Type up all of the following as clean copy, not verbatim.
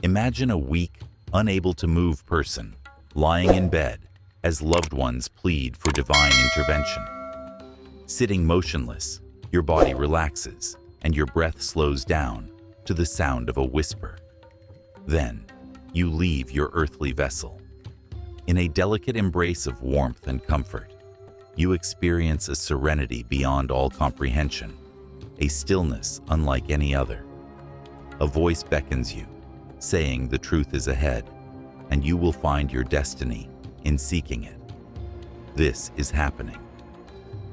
Imagine a weak, unable to move person lying in bed as loved ones plead for divine intervention. Sitting motionless, your body relaxes and your breath slows down to the sound of a whisper. Then, you leave your earthly vessel. In a delicate embrace of warmth and comfort, you experience a serenity beyond all comprehension, a stillness unlike any other. A voice beckons you, saying the truth is ahead, and you will find your destiny in seeking it. This is happening.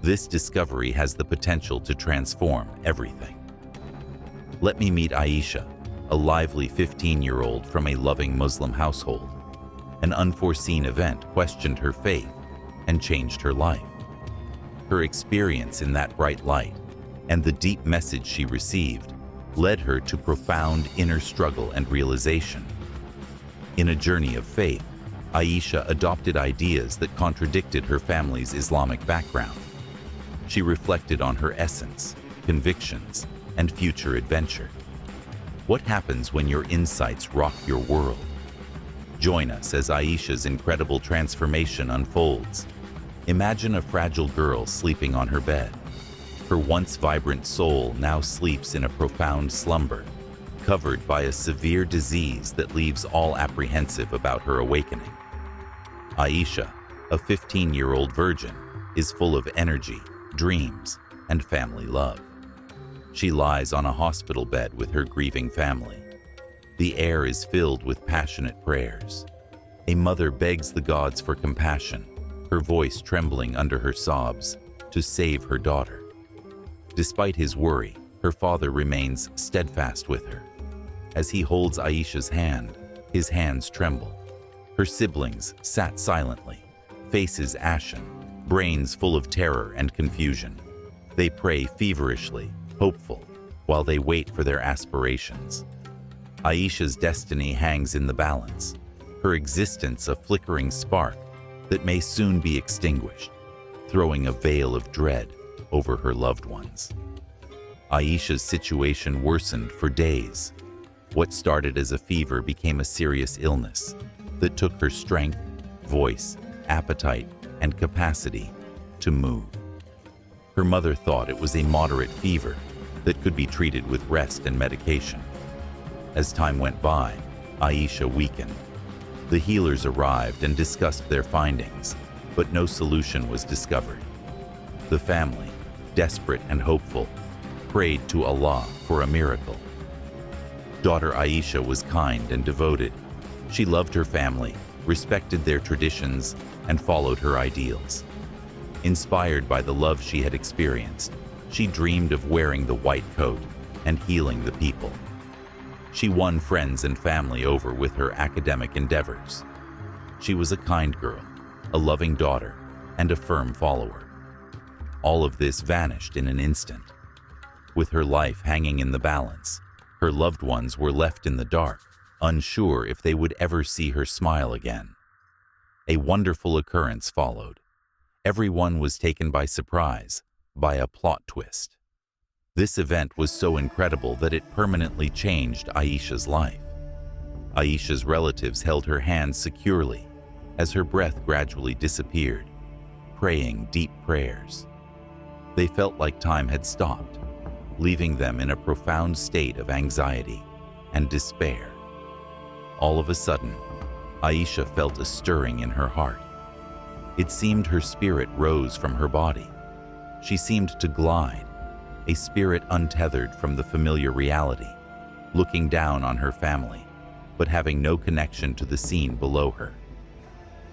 This discovery has the potential to transform everything. Let me meet Aisha, a lively 15-year-old from a loving Muslim household. An unforeseen event questioned her faith and changed her life. Her experience in that bright light and the deep message she received led her to profound inner struggle and realization. In a journey of faith, Aisha adopted ideas that contradicted her family's Islamic background. She reflected on her essence, convictions, and future adventure. What happens when your insights rock your world? Join us as Aisha's incredible transformation unfolds. Imagine a fragile girl sleeping on her bed. Her once vibrant soul now sleeps in a profound slumber, covered by a severe disease that leaves all apprehensive about her awakening. Aisha, a 15-year-old virgin, is full of energy, dreams, and family love. She lies on a hospital bed with her grieving family. The air is filled with passionate prayers. A mother begs the gods for compassion, her voice trembling under her sobs, to save her daughter. Despite his worry, her father remains steadfast with her. As he holds Aisha's hand, his hands tremble. Her siblings sat silently, faces ashen, brains full of terror and confusion. They pray feverishly, hopeful, while they wait for their aspirations. Aisha's destiny hangs in the balance, her existence a flickering spark that may soon be extinguished, throwing a veil of dread over her loved ones. Aisha's situation worsened for days. What started as a fever became a serious illness that took her strength, voice, appetite, and capacity to move. Her mother thought it was a moderate fever that could be treated with rest and medication. As time went by, Aisha weakened. The healers arrived and discussed their findings, but no solution was discovered. The family, desperate and hopeful, prayed to Allah for a miracle. Daughter Aisha was kind and devoted. She loved her family, respected their traditions, and followed her ideals. Inspired by the love she had experienced, she dreamed of wearing the white coat and healing the people. She won friends and family over with her academic endeavors. She was a kind girl, a loving daughter, and a firm follower. All of this vanished in an instant. With her life hanging in the balance, her loved ones were left in the dark, unsure if they would ever see her smile again. A wonderful occurrence followed. Everyone was taken by surprise by a plot twist. This event was so incredible that it permanently changed Aisha's life. Aisha's relatives held her hand securely as her breath gradually disappeared, praying deep prayers. They felt like time had stopped, leaving them in a profound state of anxiety and despair. All of a sudden, Aisha felt a stirring in her heart. It seemed her spirit rose from her body. She seemed to glide, a spirit untethered from the familiar reality, looking down on her family, but having no connection to the scene below her.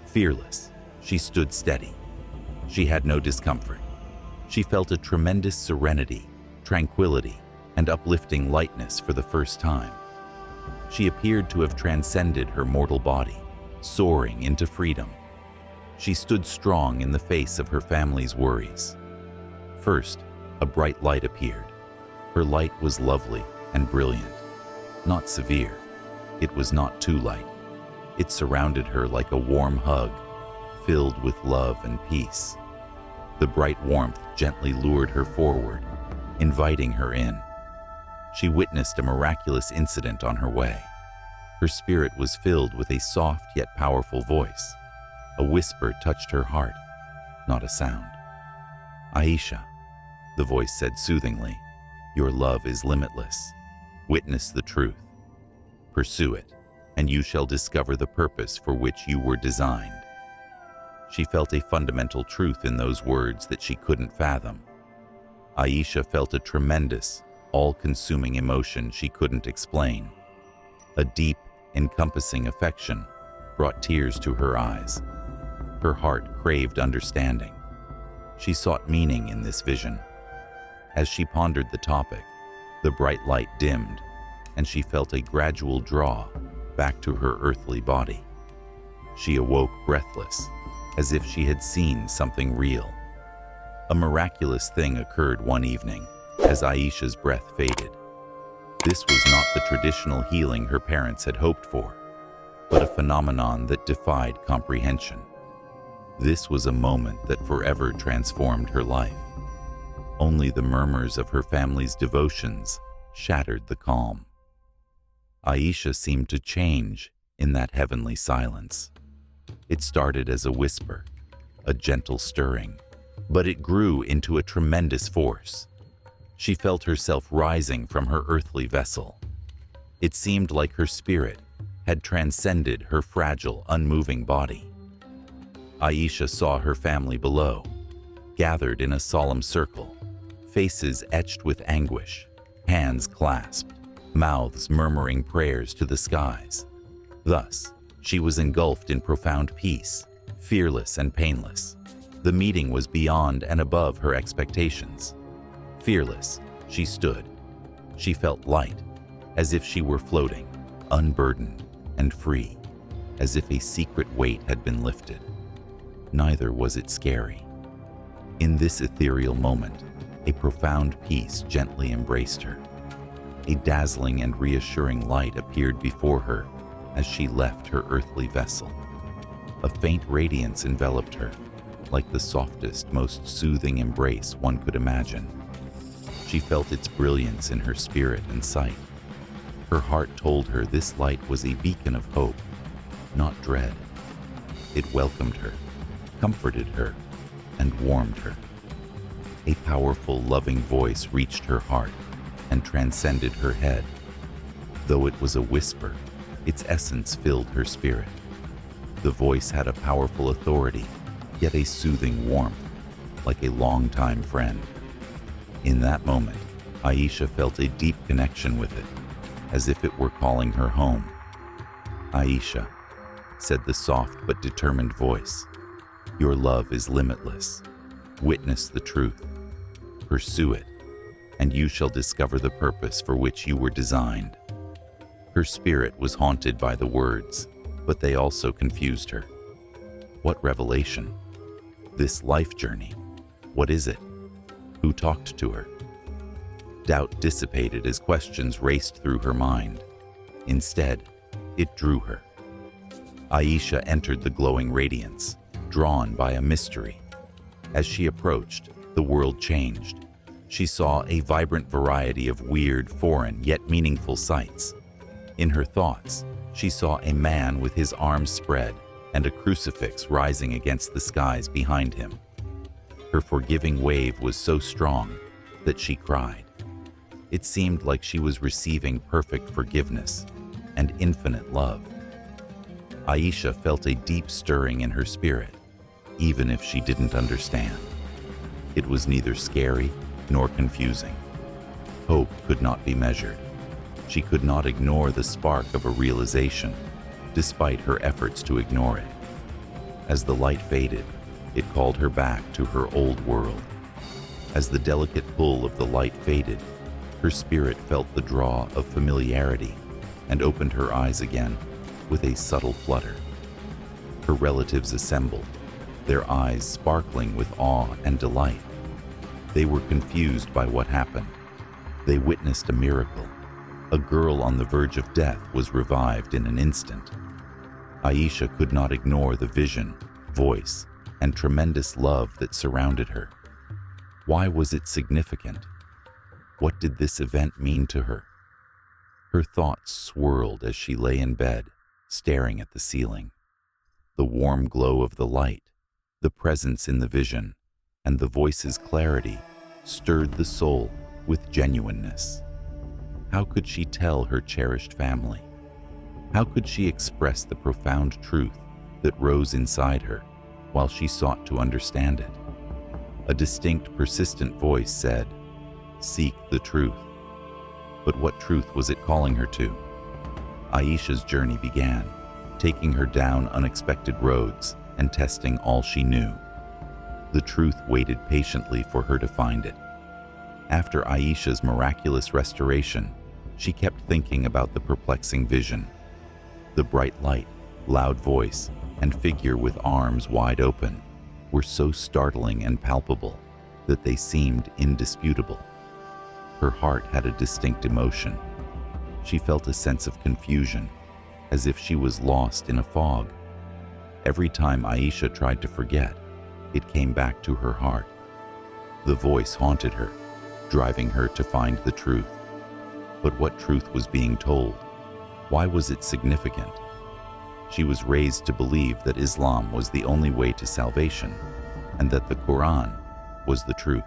Fearless, she stood steady. She had no discomfort. She felt a tremendous serenity, tranquility, and uplifting lightness for the first time. She appeared to have transcended her mortal body, soaring into freedom. She stood strong in the face of her family's worries. First, a bright light appeared. Her light was lovely and brilliant, not severe. It was not too light. It surrounded her like a warm hug, filled with love and peace. The bright warmth gently lured her forward, inviting her in. She witnessed a miraculous incident on her way. Her spirit was filled with a soft yet powerful voice. A whisper touched her heart, not a sound. "Aisha," the voice said soothingly, "your love is limitless. Witness the truth. Pursue it, and you shall discover the purpose for which you were designed." She felt a fundamental truth in those words that she couldn't fathom. Aisha felt a tremendous, all-consuming emotion she couldn't explain. A deep, encompassing affection brought tears to her eyes. Her heart craved understanding. She sought meaning in this vision. As she pondered the topic, the bright light dimmed, and she felt a gradual draw back to her earthly body. She awoke breathless, as if she had seen something real. A miraculous thing occurred one evening as Aisha's breath faded. This was not the traditional healing her parents had hoped for, but a phenomenon that defied comprehension. This was a moment that forever transformed her life. Only the murmurs of her family's devotions shattered the calm. Aisha seemed to change in that heavenly silence. It started as a whisper, a gentle stirring, but it grew into a tremendous force. She felt herself rising from her earthly vessel. It seemed like her spirit had transcended her fragile, unmoving body. Aisha saw her family below, gathered in a solemn circle, faces etched with anguish, hands clasped, mouths murmuring prayers to the skies. Thus, she was engulfed in profound peace, fearless and painless. The meeting was beyond and above her expectations. Fearless, she stood. She felt light, as if she were floating, unburdened and free, as if a secret weight had been lifted. Neither was it scary. In this ethereal moment, a profound peace gently embraced her. A dazzling and reassuring light appeared before her as she left her earthly vessel. A faint radiance enveloped her, like the softest, most soothing embrace one could imagine. She felt its brilliance in her spirit and sight. Her heart told her this light was a beacon of hope, not dread. It welcomed her, comforted her, and warmed her. A powerful, loving voice reached her heart and transcended her head. Though it was a whisper, its essence filled her spirit. The voice had a powerful authority, yet a soothing warmth, like a longtime friend. In that moment, Aisha felt a deep connection with it, as if it were calling her home. "Aisha," said the soft but determined voice, "your love is limitless. Witness the truth. Pursue it, and you shall discover the purpose for which you were designed." Her spirit was haunted by the words, but they also confused her. What revelation? This life journey, what is it? Who talked to her? Doubt dissipated as questions raced through her mind. Instead, it drew her. Aisha entered the glowing radiance, drawn by a mystery. As she approached, the world changed. She saw a vibrant variety of weird, foreign, yet meaningful sights. In her thoughts, she saw a man with his arms spread and a crucifix rising against the skies behind him. Her forgiving wave was so strong that she cried. It seemed like she was receiving perfect forgiveness and infinite love. Aisha felt a deep stirring in her spirit, even if she didn't understand. It was neither scary nor confusing. Hope could not be measured. She could not ignore the spark of a realization, despite her efforts to ignore it. As the light faded, it called her back to her old world. As the delicate pull of the light faded, her spirit felt the draw of familiarity and opened her eyes again with a subtle flutter. Her relatives assembled, their eyes sparkling with awe and delight. They were confused by what happened. They witnessed a miracle. A girl on the verge of death was revived in an instant. Aisha could not ignore the vision, voice, and tremendous love that surrounded her. Why was it significant? What did this event mean to her? Her thoughts swirled as she lay in bed, staring at the ceiling. The warm glow of the light, the presence in the vision, and the voice's clarity stirred the soul with genuineness. How could she tell her cherished family? How could she express the profound truth that rose inside her while she sought to understand it? A distinct, persistent voice said, "Seek the truth." But what truth was it calling her to? Aisha's journey began, taking her down unexpected roads and testing all she knew. The truth waited patiently for her to find it. After Aisha's miraculous restoration, she kept thinking about the perplexing vision. The bright light, loud voice, and figure with arms wide open were so startling and palpable that they seemed indisputable. Her heart had a distinct emotion. She felt a sense of confusion, as if she was lost in a fog. Every time Aisha tried to forget, it came back to her heart. The voice haunted her, driving her to find the truth. But what truth was being told? Why was it significant? She was raised to believe that Islam was the only way to salvation, and that the Quran was the truth.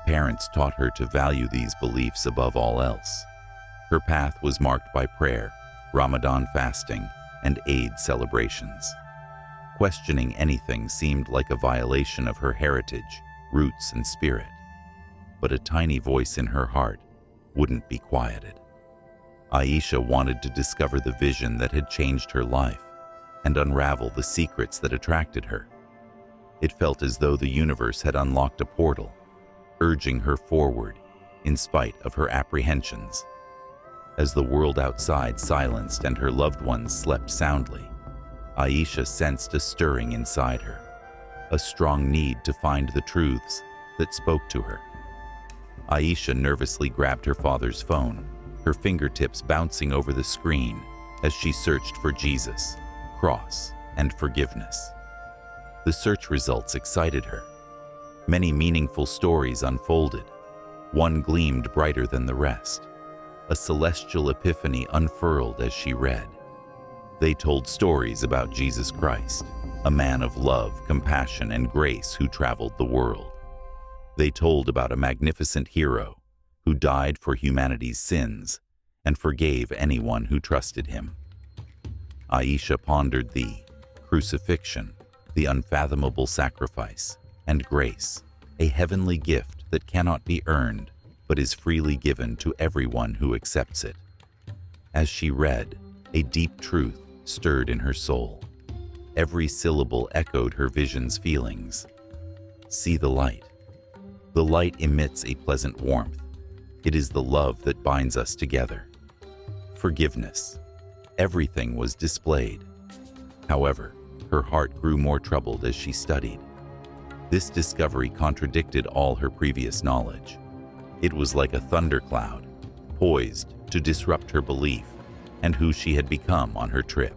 Parents taught her to value these beliefs above all else. Her path was marked by prayer, Ramadan fasting, and Eid celebrations. Questioning anything seemed like a violation of her heritage, roots, and spirit. But a tiny voice in her heart wouldn't be quieted. Aisha wanted to discover the vision that had changed her life and unravel the secrets that attracted her. It felt as though the universe had unlocked a portal, urging her forward in spite of her apprehensions. As the world outside silenced and her loved ones slept soundly, Aisha sensed a stirring inside her, a strong need to find the truths that spoke to her. Aisha nervously grabbed her father's phone, her fingertips bouncing over the screen as she searched for Jesus, cross, and forgiveness. The search results excited her. Many meaningful stories unfolded. One gleamed brighter than the rest. A celestial epiphany unfurled as she read. They told stories about Jesus Christ, a man of love, compassion, and grace who traveled the world. They told about a magnificent hero who died for humanity's sins and forgave anyone who trusted him. Aisha pondered the crucifixion, the unfathomable sacrifice, and grace, a heavenly gift that cannot be earned but is freely given to everyone who accepts it. As she read, a deep truth stirred in her soul. Every syllable echoed her vision's feelings. See the light. The light emits a pleasant warmth. It is the love that binds us together. Forgiveness. Everything was displayed. However, her heart grew more troubled as she studied. This discovery contradicted all her previous knowledge. It was like a thundercloud, poised to disrupt her belief and who she had become on her trip.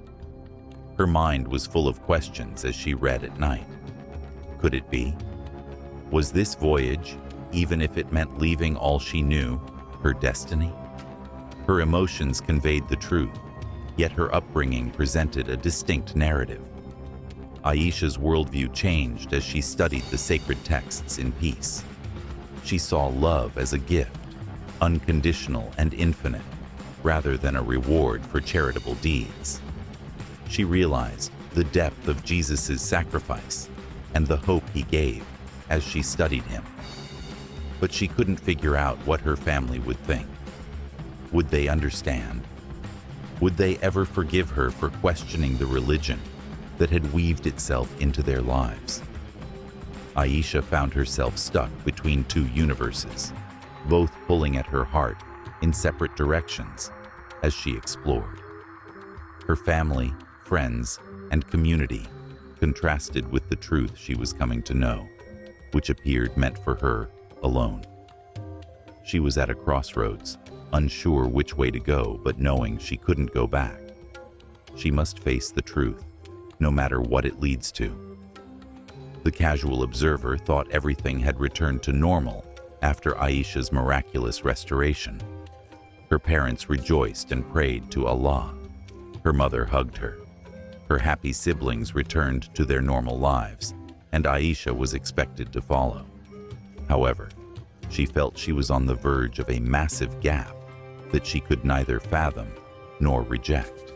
Her mind was full of questions as she read at night. Could it be? Was this voyage, even if it meant leaving all she knew, her destiny? Her emotions conveyed the truth, yet her upbringing presented a distinct narrative. Aisha's worldview changed as she studied the sacred texts in peace. She saw love as a gift, unconditional and infinite, rather than a reward for charitable deeds. She realized the depth of Jesus' sacrifice and the hope he gave as she studied him. But she couldn't figure out what her family would think. Would they understand? Would they ever forgive her for questioning the religion that had weaved itself into their lives? Aisha found herself stuck between two universes, both pulling at her heart in separate directions as she explored. Her family, friends, and community contrasted with the truth she was coming to know, which appeared meant for her alone. She was at a crossroads, unsure which way to go, but knowing she couldn't go back. She must face the truth, no matter what it leads to. The casual observer thought everything had returned to normal after Aisha's miraculous restoration. Her parents rejoiced and prayed to Allah. Her mother hugged her. Her happy siblings returned to their normal lives, and Aisha was expected to follow. However, she felt she was on the verge of a massive gap that she could neither fathom nor reject.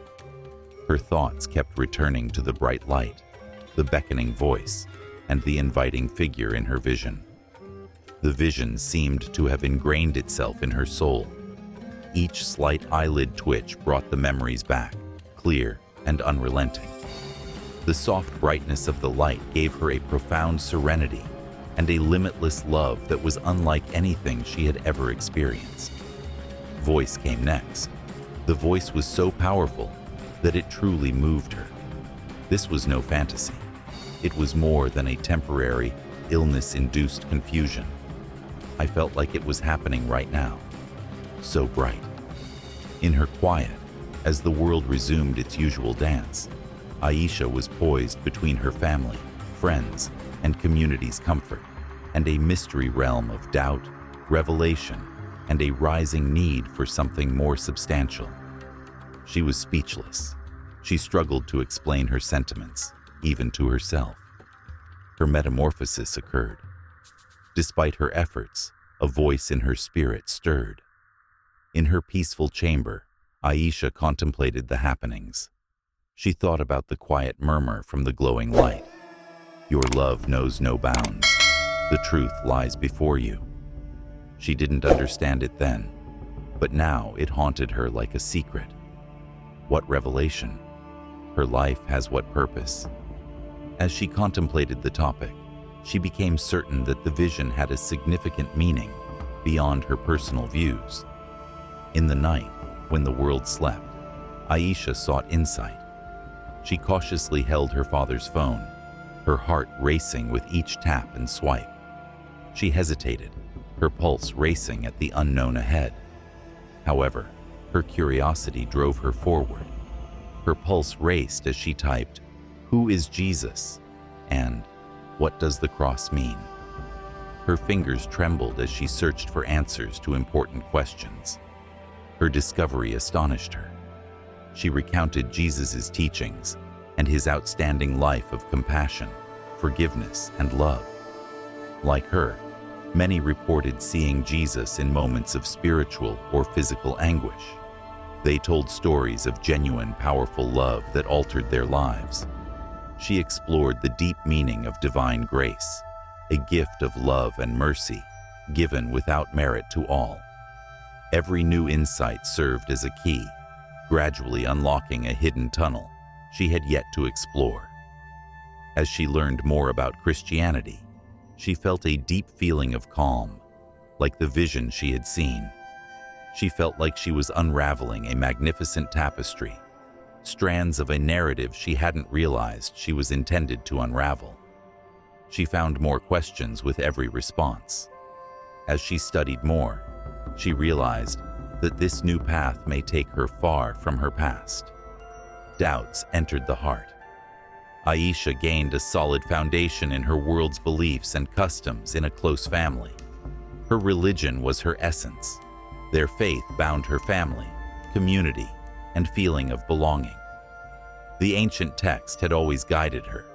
Her thoughts kept returning to the bright light, the beckoning voice, and the inviting figure in her vision. The vision seemed to have ingrained itself in her soul. Each slight eyelid twitch brought the memories back, clear and unrelenting. The soft brightness of the light gave her a profound serenity and a limitless love that was unlike anything she had ever experienced. Voice came next. The voice was so powerful that it truly moved her. This was no fantasy. It was more than a temporary, illness-induced confusion. I felt like it was happening right now. So bright. In her quiet, as the world resumed its usual dance, Aisha was poised between her family, friends, and community's comfort, and a mystery realm of doubt, revelation, and a rising need for something more substantial. She was speechless. She struggled to explain her sentiments, even to herself. Her metamorphosis occurred. Despite her efforts, a voice in her spirit stirred. In her peaceful chamber, Aisha contemplated the happenings. She thought about the quiet murmur from the glowing light. Your love knows no bounds. The truth lies before you. She didn't understand it then, but now it haunted her like a secret. What revelation? Her life has what purpose? As she contemplated the topic, she became certain that the vision had a significant meaning beyond her personal views. In the night, when the world slept, Aisha sought insight. She cautiously held her father's phone, her heart racing with each tap and swipe. She hesitated, her pulse racing at the unknown ahead. However, her curiosity drove her forward. Her pulse raced as she typed, "Who is Jesus?" and "What does the cross mean?" Her fingers trembled as she searched for answers to important questions. Her discovery astonished her. She recounted Jesus' teachings and his outstanding life of compassion, forgiveness, and love. Like her, many reported seeing Jesus in moments of spiritual or physical anguish. They told stories of genuine, powerful love that altered their lives. She explored the deep meaning of divine grace, a gift of love and mercy, given without merit to all. Every new insight served as a key, gradually unlocking a hidden tunnel she had yet to explore. As she learned more about Christianity, she felt a deep feeling of calm, like the vision she had seen. She felt like she was unraveling a magnificent tapestry, strands of a narrative she hadn't realized she was intended to unravel. She found more questions with every response. As she studied more, she realized that this new path may take her far from her past. Doubts entered the heart. Aisha gained a solid foundation in her world's beliefs and customs in a close family. Her religion was her essence. Their faith bound her family, community, and feeling of belonging. The ancient text had always guided her,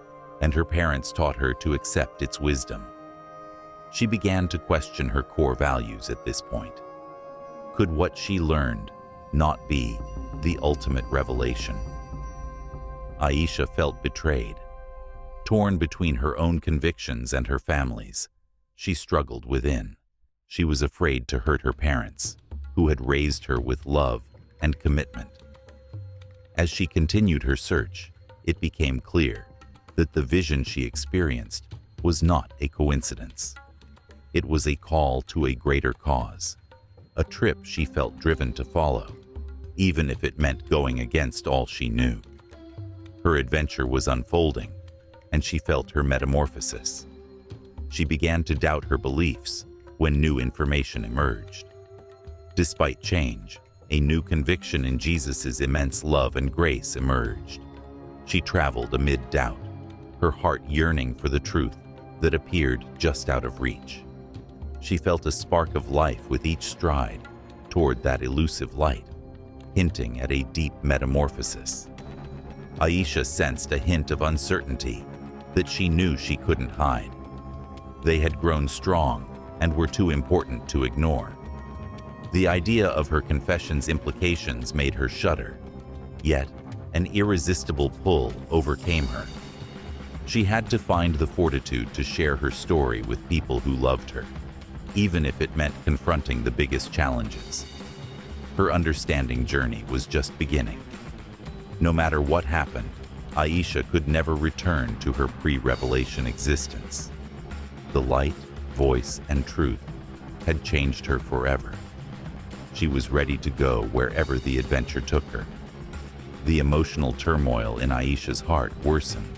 and her parents taught her to accept its wisdom. She began to question her core values at this point. Could what she learned not be the ultimate revelation? Aisha felt betrayed. Torn between her own convictions and her family's, she struggled within. She was afraid to hurt her parents, who had raised her with love and commitment. As she continued her search, it became clear that the vision she experienced was not a coincidence. It was a call to a greater cause, a trip she felt driven to follow, even if it meant going against all she knew. Her adventure was unfolding, and she felt her metamorphosis. She began to doubt her beliefs when new information emerged. Despite change, a new conviction in Jesus' immense love and grace emerged. She traveled amid doubt, her heart yearning for the truth that appeared just out of reach. She felt a spark of life with each stride toward that elusive light, hinting at a deep metamorphosis. Aisha sensed a hint of uncertainty that she knew she couldn't hide. They had grown strong and were too important to ignore. The idea of her confession's implications made her shudder, yet an irresistible pull overcame her. She had to find the fortitude to share her story with people who loved her, even if it meant confronting the biggest challenges. Her understanding journey was just beginning. No matter what happened, Aisha could never return to her pre-revelation existence. The light, voice, and truth had changed her forever. She was ready to go wherever the adventure took her. The emotional turmoil in Aisha's heart worsened.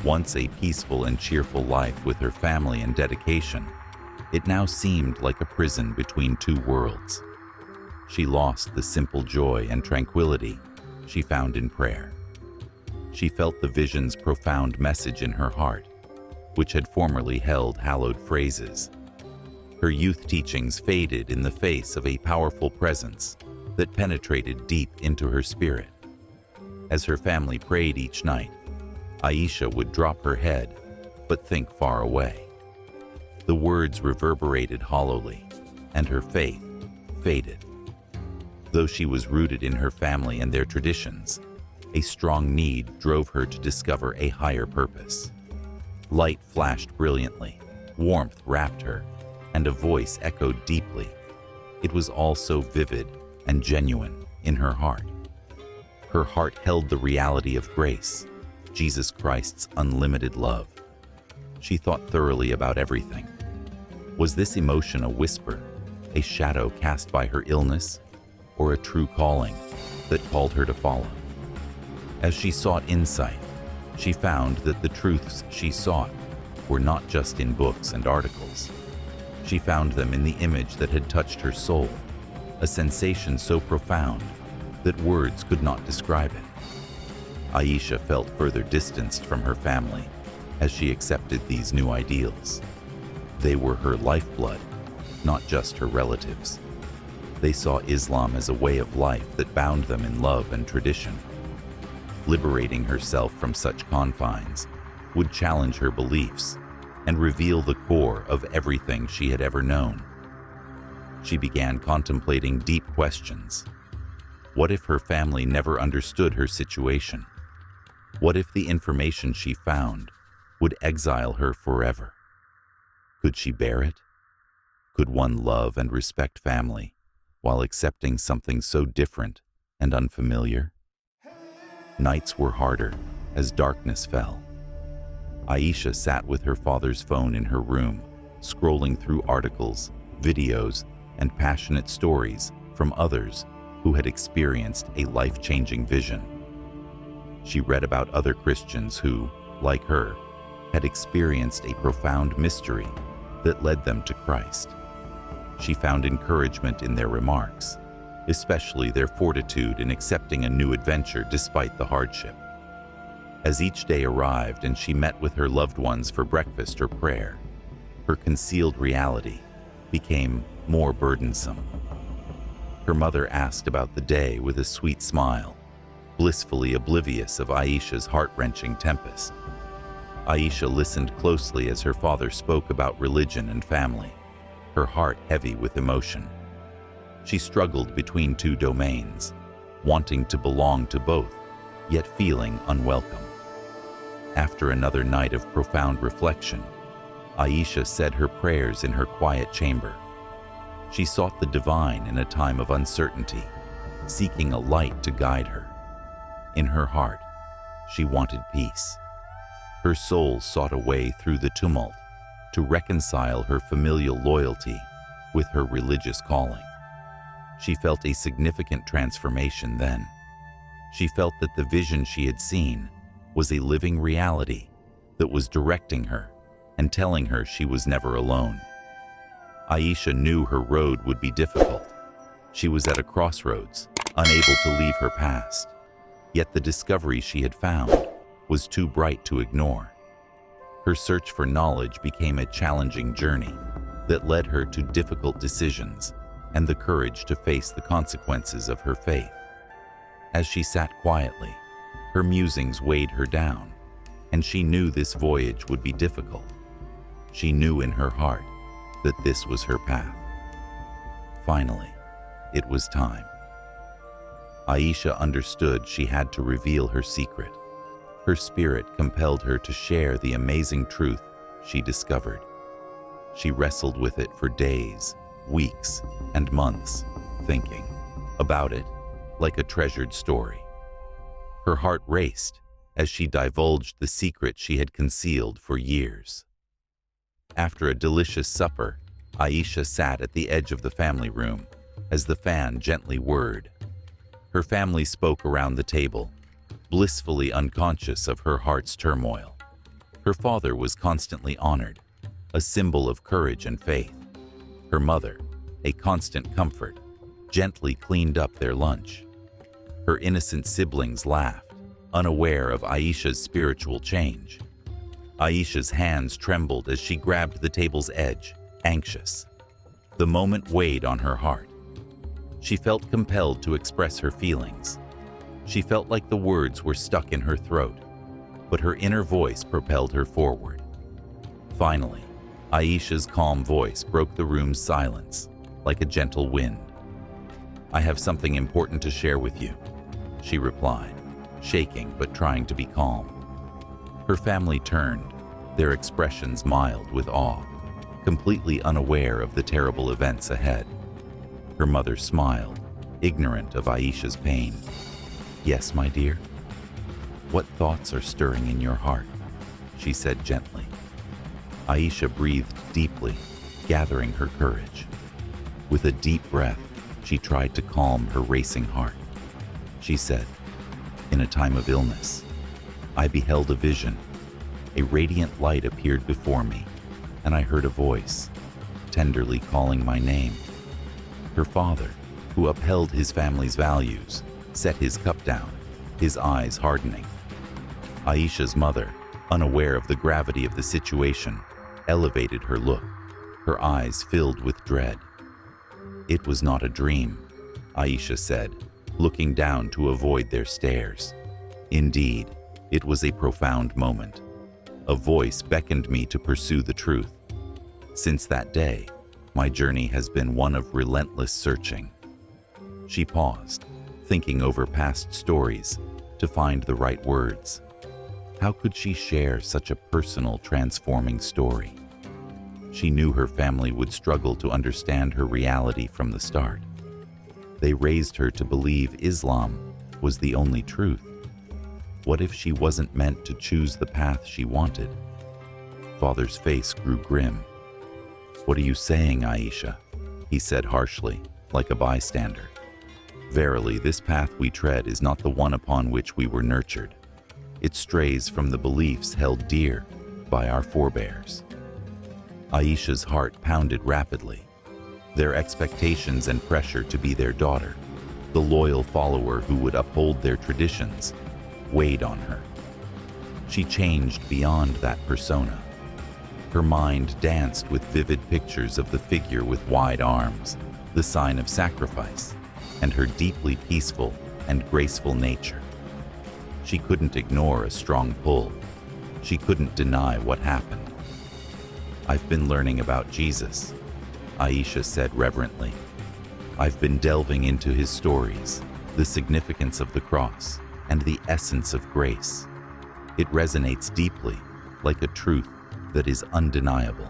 Once a peaceful and cheerful life with her family and dedication, it now seemed like a prison between two worlds. She lost the simple joy and tranquility she found in prayer. She felt the vision's profound message in her heart, which had formerly held hallowed phrases. Her youth teachings faded in the face of a powerful presence that penetrated deep into her spirit. As her family prayed each night, Aisha would drop her head, but think far away. The words reverberated hollowly, and her faith faded. Though she was rooted in her family and their traditions, a strong need drove her to discover a higher purpose. Light flashed brilliantly, warmth wrapped her, and a voice echoed deeply. It was all so vivid and genuine in her heart. Her heart held the reality of grace, Jesus Christ's unlimited love. She thought thoroughly about everything. Was this emotion a whisper, a shadow cast by her illness, or a true calling that called her to follow? As she sought insight, she found that the truths she sought were not just in books and articles. She found them in the image that had touched her soul, a sensation so profound that words could not describe it. Aisha felt further distanced from her family as she accepted these new ideals. They were her lifeblood, not just her relatives. They saw Islam as a way of life that bound them in love and tradition. Liberating herself from such confines would challenge her beliefs and reveal the core of everything she had ever known. She began contemplating deep questions. What if her family never understood her situation? What if the information she found would exile her forever? Could she bear it? Could one love and respect family while accepting something so different and unfamiliar? Nights were harder as darkness fell. Aisha sat with her father's phone in her room, scrolling through articles, videos, and passionate stories from others who had experienced a life-changing vision. She read about other Christians who, like her, had experienced a profound mystery that led them to Christ. She found encouragement in their remarks, especially their fortitude in accepting a new adventure despite the hardship. As each day arrived and she met with her loved ones for breakfast or prayer, her concealed reality became more burdensome. Her mother asked about the day with a sweet smile, blissfully oblivious of Aisha's heart-wrenching tempest. Aisha listened closely as her father spoke about religion and family, her heart heavy with emotion. She struggled between two domains, wanting to belong to both, yet feeling unwelcome. After another night of profound reflection, Aisha said her prayers in her quiet chamber. She sought the divine in a time of uncertainty, seeking a light to guide her. In her heart, she wanted peace. Her soul sought a way through the tumult to reconcile her familial loyalty with her religious calling. She felt a significant transformation then. She felt that the vision she had seen was a living reality that was directing her and telling her she was never alone. Aisha knew her road would be difficult. She was at a crossroads, unable to leave her past. Yet the discovery she had found was too bright to ignore. Her search for knowledge became a challenging journey that led her to difficult decisions and the courage to face the consequences of her faith. As she sat quietly, her musings weighed her down, and she knew this voyage would be difficult. She knew in her heart that this was her path. Finally, it was time. Aisha understood she had to reveal her secret. Her spirit compelled her to share the amazing truth she discovered. She wrestled with it for days, weeks, and months, thinking about it like a treasured story. Her heart raced as she divulged the secret she had concealed for years. After a delicious supper, Aisha sat at the edge of the family room as the fan gently whirred. Her family spoke around the table, blissfully unconscious of her heart's turmoil. Her father was constantly honored, a symbol of courage and faith. Her mother, a constant comfort, gently cleaned up their lunch. Her innocent siblings laughed, unaware of Aisha's spiritual change. Aisha's hands trembled as she grabbed the table's edge, anxious. The moment weighed on her heart. She felt compelled to express her feelings. She felt like the words were stuck in her throat, but her inner voice propelled her forward. Finally, Aisha's calm voice broke the room's silence, like a gentle wind. "I have something important to share with you," she replied, shaking but trying to be calm. Her family turned, their expressions mild with awe, completely unaware of the terrible events ahead. Her mother smiled, ignorant of Aisha's pain. "Yes, my dear? What thoughts are stirring in your heart?" she said gently. Aisha breathed deeply, gathering her courage. With a deep breath, she tried to calm her racing heart. She said, "In a time of illness, I beheld a vision. A radiant light appeared before me, and I heard a voice, tenderly calling my name." Her father, who upheld his family's values, set his cup down, his eyes hardening. Aisha's mother, unaware of the gravity of the situation, elevated her look, her eyes filled with dread. "It was not a dream," Aisha said, looking down to avoid their stares. "Indeed, it was a profound moment. A voice beckoned me to pursue the truth. Since that day, my journey has been one of relentless searching." She paused, thinking over past stories to find the right words. How could she share such a personal, transforming story? She knew her family would struggle to understand her reality from the start. They raised her to believe Islam was the only truth. What if she wasn't meant to choose the path she wanted? Father's face grew grim. "What are you saying, Aisha?" he said harshly, like a bystander. "Verily, this path we tread is not the one upon which we were nurtured. It strays from the beliefs held dear by our forebears." Aisha's heart pounded rapidly. Their expectations and pressure to be their daughter, the loyal follower who would uphold their traditions, weighed on her. She changed beyond that persona. Her mind danced with vivid pictures of the figure with wide arms, the sign of sacrifice, and her deeply peaceful and graceful nature. She couldn't ignore a strong pull. She couldn't deny what happened. "I've been learning about Jesus," Aisha said reverently. "I've been delving into his stories, the significance of the cross, and the essence of grace. It resonates deeply, like a truth that is undeniable."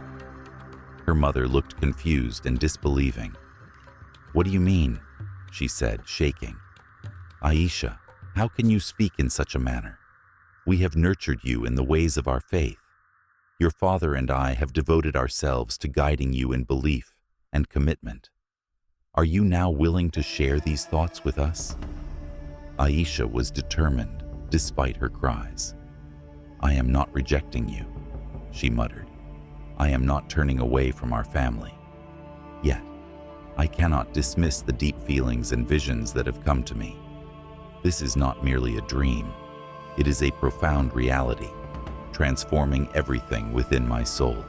Her mother looked confused and disbelieving. "What do you mean?" she said, shaking. "Aisha, how can you speak in such a manner? We have nurtured you in the ways of our faith. Your father and I have devoted ourselves to guiding you in belief and commitment. Are you now willing to share these thoughts with us?" Aisha was determined, despite her cries. "I am not rejecting you," she muttered. "I am not turning away from our family. Yet, I cannot dismiss the deep feelings and visions that have come to me. This is not merely a dream. It is a profound reality, transforming everything within my soul."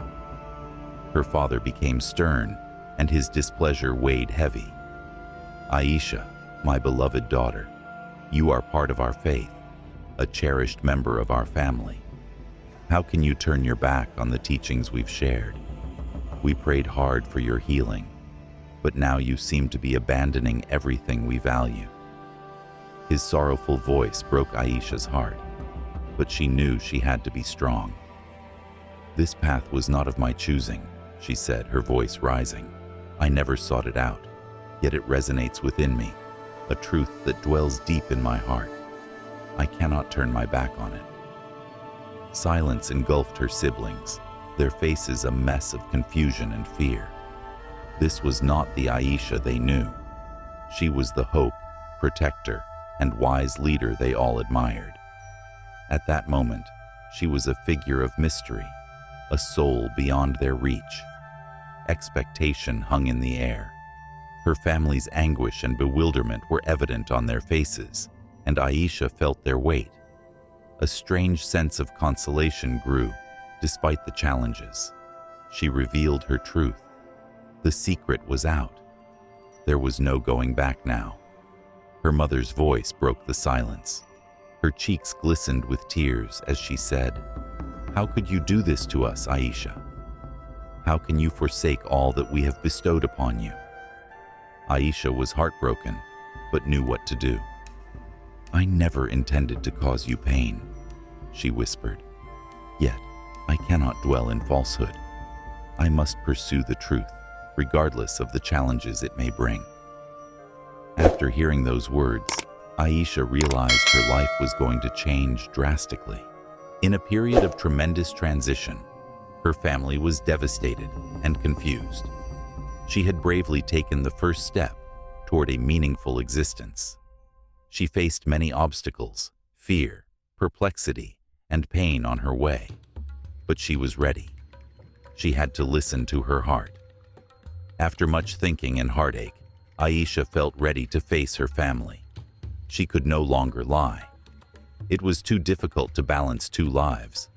Her father became stern, and his displeasure weighed heavy. "Aisha, my beloved daughter, you are part of our faith, a cherished member of our family. How can you turn your back on the teachings we've shared? We prayed hard for your healing, but now you seem to be abandoning everything we value." His sorrowful voice broke Aisha's heart, but she knew she had to be strong. "This path was not of my choosing," she said, her voice rising. "I never sought it out, yet it resonates within me, a truth that dwells deep in my heart. I cannot turn my back on it." Silence engulfed her siblings, their faces a mess of confusion and fear. This was not the Aisha they knew. She was the hope, protector, and wise leader they all admired. At that moment, she was a figure of mystery, a soul beyond their reach. Expectation hung in the air. Her family's anguish and bewilderment were evident on their faces, and Aisha felt their weight. A strange sense of consolation grew, despite the challenges. She revealed her truth. The secret was out. There was no going back now. Her mother's voice broke the silence. Her cheeks glistened with tears as she said, "How could you do this to us, Aisha? How can you forsake all that we have bestowed upon you?" Aisha was heartbroken, but knew what to do. "I never intended to cause you pain," she whispered. "Yet, I cannot dwell in falsehood. I must pursue the truth, regardless of the challenges it may bring." After hearing those words, Aisha realized her life was going to change drastically. In a period of tremendous transition, her family was devastated and confused. She had bravely taken the first step toward a meaningful existence. She faced many obstacles, fear, perplexity, and pain on her way. But she was ready. She had to listen to her heart. After much thinking and heartache, Aisha felt ready to face her family. She could no longer lie. It was too difficult to balance two lives,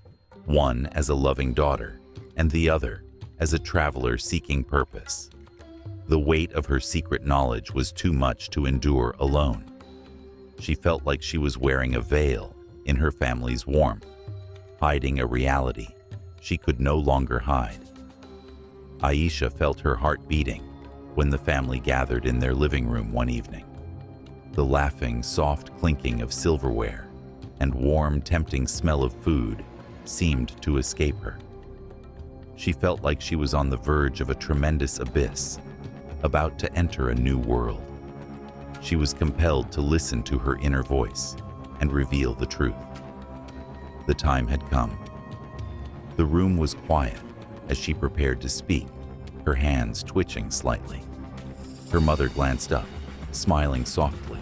one as a loving daughter and the other as a traveler seeking purpose. The weight of her secret knowledge was too much to endure alone. She felt like she was wearing a veil in her family's warmth, hiding a reality she could no longer hide. Aisha felt her heart beating when the family gathered in their living room one evening. The laughing, soft clinking of silverware and warm, tempting smell of food seemed to escape her. She felt like she was on the verge of a tremendous abyss, about to enter a new world. She was compelled to listen to her inner voice and reveal the truth. The time had come. The room was quiet as she prepared to speak, her hands twitching slightly. Her mother glanced up, smiling softly,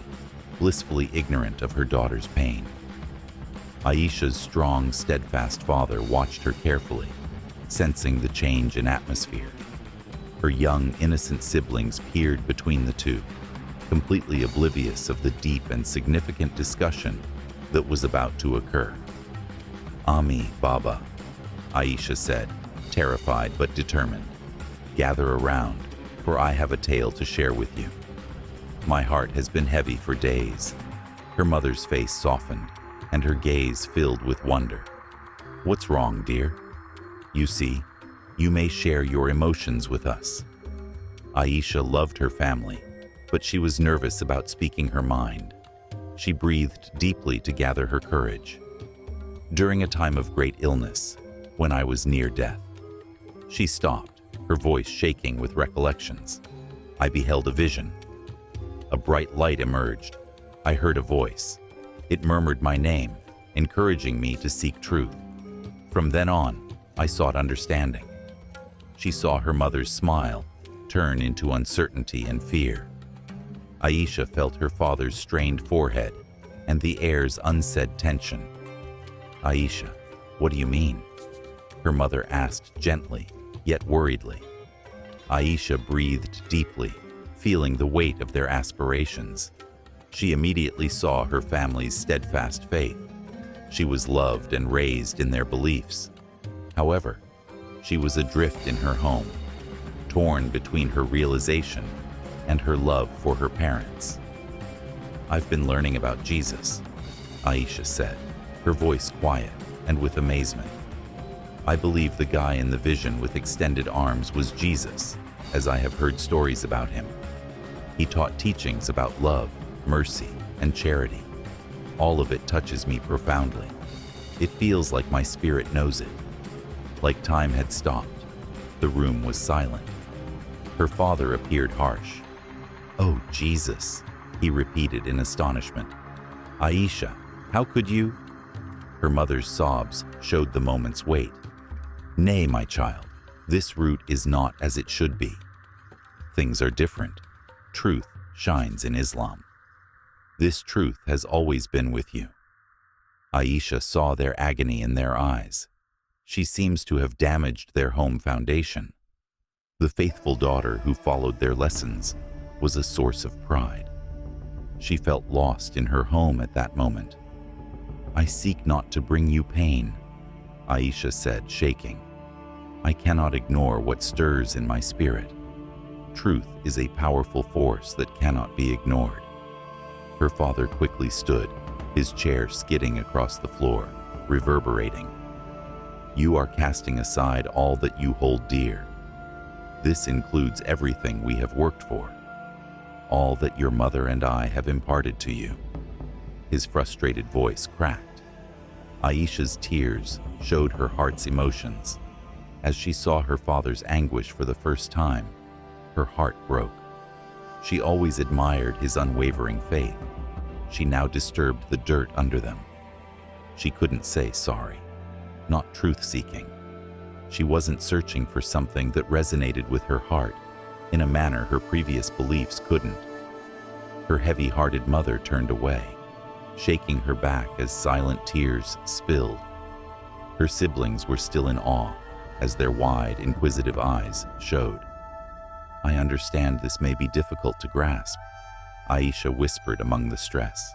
blissfully ignorant of her daughter's pain. Aisha's strong, steadfast father watched her carefully, sensing the change in atmosphere. Her young, innocent siblings peered between the two, completely oblivious of the deep and significant discussion that was about to occur. "Ami, Baba," Aisha said, terrified but determined. "Gather around, for I have a tale to share with you." My heart has been heavy for days. Her mother's face softened, and her gaze filled with wonder. "What's wrong, dear? You see, you may share your emotions with us." Aisha loved her family, but she was nervous about speaking her mind. She breathed deeply to gather her courage. "During a time of great illness, when I was near death," she stopped, her voice shaking with recollections. "I beheld a vision. A bright light emerged. I heard a voice. It murmured my name, encouraging me to seek truth. From then on, I sought understanding." She saw her mother's smile turn into uncertainty and fear. Aisha felt her father's strained forehead and the heir's unsaid tension. "Aisha, what do you mean?" her mother asked gently, yet worriedly. Aisha breathed deeply, feeling the weight of their aspirations. She immediately saw her family's steadfast faith. She was loved and raised in their beliefs. However, she was adrift in her home, torn between her realization and her love for her parents. "I've been learning about Jesus," Aisha said, her voice quiet and with amazement. "I believe the guy in the vision with extended arms was Jesus, as I have heard stories about him. He taught teachings about love, mercy, and charity. All of it touches me profoundly. It feels like my spirit knows it." Like time had stopped. The room was silent. Her father appeared harsh. "Oh, Jesus," he repeated in astonishment. "Aisha, how could you?" Her mother's sobs showed the moment's weight. "Nay, my child, this route is not as it should be. Things are different. Truth shines in Islam. This truth has always been with you." Aisha saw their agony in their eyes. She seems to have damaged their home foundation. The faithful daughter who followed their lessons was a source of pride. She felt lost in her home at that moment. "I seek not to bring you pain," Aisha said, shaking. "I cannot ignore what stirs in my spirit. Truth is a powerful force that cannot be ignored." Her father quickly stood, his chair skidding across the floor, reverberating. "You are casting aside all that you hold dear. This includes everything we have worked for, all that your mother and I have imparted to you." His frustrated voice cracked. Aisha's tears showed her heart's emotions. As she saw her father's anguish for the first time, her heart broke. She always admired his unwavering faith. She now disturbed the dirt under them. She couldn't say sorry. Not truth-seeking. She wasn't searching for something that resonated with her heart in a manner her previous beliefs couldn't. Her heavy-hearted mother turned away, shaking her back as silent tears spilled. Her siblings were still in awe as their wide, inquisitive eyes showed. "I understand this may be difficult to grasp," Aisha whispered among the stress.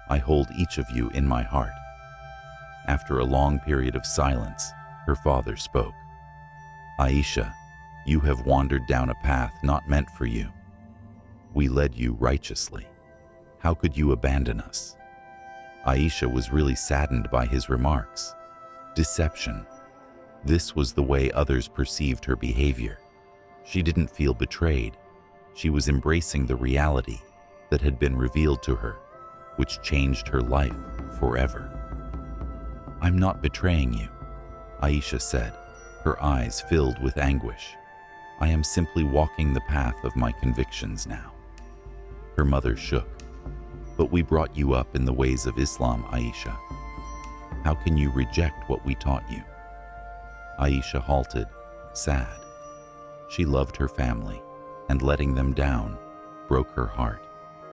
"I hold each of you in my heart." After a long period of silence, her father spoke. "Aisha, you have wandered down a path not meant for you. We led you righteously. How could you abandon us?" Aisha was really saddened by his remarks. Deception. This was the way others perceived her behavior. She didn't feel betrayed. She was embracing the reality that had been revealed to her, which changed her life forever. "I'm not betraying you," Aisha said, her eyes filled with anguish. "I am simply walking the path of my convictions now." Her mother shook. "But we brought you up in the ways of Islam, Aisha. How can you reject what we taught you?" Aisha halted, sad. She loved her family, and letting them down broke her heart.